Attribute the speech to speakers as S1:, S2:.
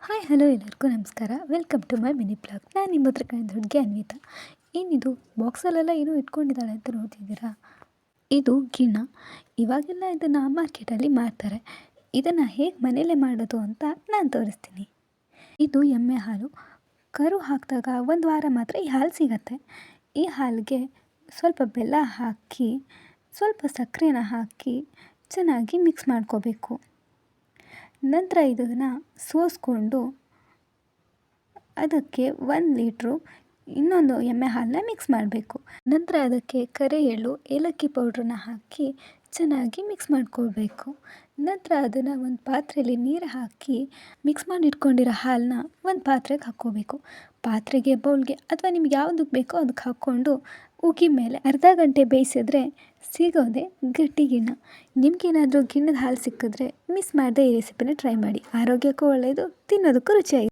S1: Hi hello ಎಲ್ಲರಿಗೂ ನಮಸ್ಕಾರ. Welcome to my mini blog. ನಾನು ನಿಮ್ಮ ಹತ್ರ ಕಾಣಿದ ಹುಡುಗಿ ಅನ್ವಿತಾ. ಏನಿದು ಬಾಕ್ಸಲ್ಲೆಲ್ಲ ಏನೋ ಇಟ್ಕೊಂಡಿದ್ದಾಳೆ ಅಂತ ನೋಡ್ತಿದ್ದೀರಾ? ಇದು ಗಿಣ್ಣ. ಇವಾಗೆಲ್ಲ ಇದನ್ನು ಮಾರ್ಕೆಟಲ್ಲಿ ಮಾರ್ತಾರೆ. ಇದನ್ನು ಹೇಗೆ ಮನೆಯಲ್ಲೇ ಮಾಡೋದು ಅಂತ ನಾನು ತೋರಿಸ್ತೀನಿ. ಇದು ಎಮ್ಮೆ ಹಾಲು. ಕರು ಹಾಕಿದಾಗ 1 ವಾರ ಮಾತ್ರ ಈ ಹಾಲು ಸಿಗತ್ತೆ. ಈ ಹಾಲಿಗೆ ಸ್ವಲ್ಪ ಬೆಲ್ಲ ಹಾಕಿ ಸ್ವಲ್ಪ ಸಕ್ಕರೆನ ಹಾಕಿ ಚೆನ್ನಾಗಿ ಮಿಕ್ಸ್ ಮಾಡ್ಕೋಬೇಕು. ನಂತರ ಇದನ್ನು ಸೋಸ್ಕೊಂಡು ಅದಕ್ಕೆ 1 ಲೀಟ್ರು ಇನ್ನೊಂದು ಎಮ್ಮೆ ಹಾಲನ್ನ ಮಿಕ್ಸ್ ಮಾಡಬೇಕು. ನಂತರ ಅದಕ್ಕೆ ಕರಿ ಎಳ್ಳು, ಏಲಕ್ಕಿ ಪೌಡ್ರನ್ನ ಹಾಕಿ ಚೆನ್ನಾಗಿ ಮಿಕ್ಸ್ ಮಾಡ್ಕೊಳ್ಬೇಕು. ನಂತರ ಅದನ್ನು ಒಂದು ಪಾತ್ರೆಯಲ್ಲಿ ನೀರು ಹಾಕಿ ಮಿಕ್ಸ್ ಮಾಡಿ ಇಟ್ಕೊಂಡಿರೋ ಹಾಲನ್ನ ಒಂದು ಪಾತ್ರೆಗೆ ಹಾಕ್ಕೋಬೇಕು. ಪಾತ್ರೆಗೆ, ಬೌಲ್ಗೆ ಅಥವಾ ನಿಮ್ಗೆ ಯಾವುದಕ್ಕೆ ಬೇಕೋ ಅದಕ್ಕೆ ಹಾಕ್ಕೊಂಡು ಉಗಿ ಮೇಲೆ ಅರ್ಧ ಗಂಟೆ ಬೇಯಿಸಿದ್ರೆ ಸಿಗೋದೆ ಗಟ್ಟಿ ಗಿಣ್ಣ. ನಿಮಗೇನಾದರೂ ಗಿಣ್ಣದ ಹಾಲು ಸಿಕ್ಕಿದ್ರೆ ಮಿಸ್ ಮಾಡದೆ ಈ ರೆಸಿಪಿನ ಟ್ರೈ ಮಾಡಿ. ಆರೋಗ್ಯಕ್ಕೂ ಒಳ್ಳೆಯದು, ತಿನ್ನೋದಕ್ಕೂ ರುಚಿಯಾಗಿದೆ.